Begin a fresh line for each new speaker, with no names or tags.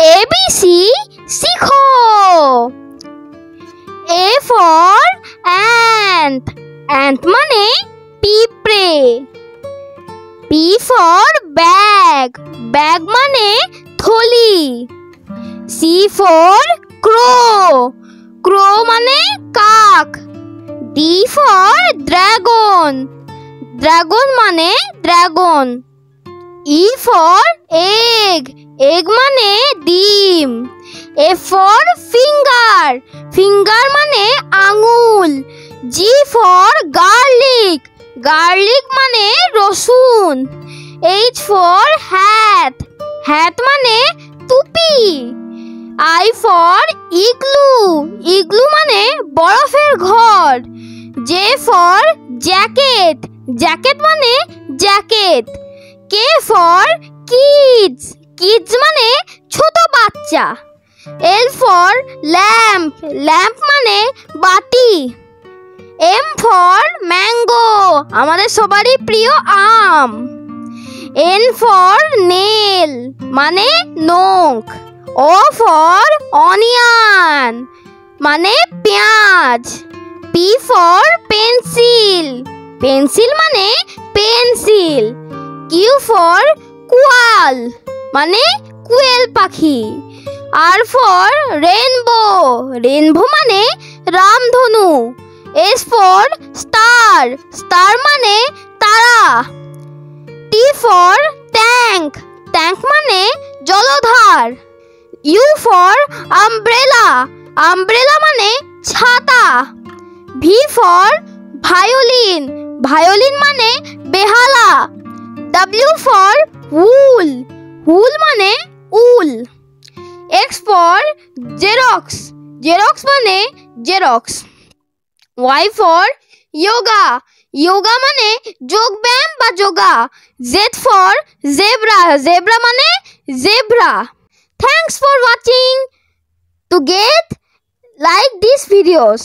ABC सीखो। A for एंट, एंट माने पिपड़े। B for bag, bag माने थली। सी फॉर क्रो, क्रो माने काक। डी फॉर ड्रैगन, ड्रैगन माने dragon. E for egg, egg माने ডিম। এ ফর ফিঙ্গার, ফিঙ্গার মানে আঙুল। জি ফর গার্লিক, গার্লিক মানে রসুন। এইচ ফর হ্যাট, হ্যাট মানে টুপি। আই ফর ইগলু, ইগলু মানে বরফের ঘর। জে ফর জ্যাকেট, জ্যাকেট মানে jacket. K for kids, kids মানে ছোট বাচ্চা। এল ফর ল্যাম্প, ল্যাম্প মানে বাতি। এম ফর ম্যাঙ্গো, আমাদের সবারই প্রিয় আম। এন ফর নেল মানে নখ। ও ফর অনিয়ন মানে পেঁয়াজ। পি ফর পেন্সিল, পেন্সিল মানে পেন্সিল। কিউ ফর কোয়াল মানে কুয়েল পাখি। আর ফর রেনবো, রেনবো মানে রামধনু। এস ফর স্টার, স্টার মানে তারা। টি ফর ট্যাঙ্ক, ট্যাঙ্ক মানে জলধার। ইউ ফর আমব্রেলা, আমব্রেলা মানে ছাতা। ভি ফর ভায়োলিন, ভায়োলিন মানে বেহালা। ডাব্লিউ ফর উল, উল মানে wool. X for Xerox, Xerox মানে Xerox. Y for yoga, yoga মানে যোগ ব্যায়াম বা yoga. Z for zebra, zebra মানে zebra. Thanks for watching. To get like these videos.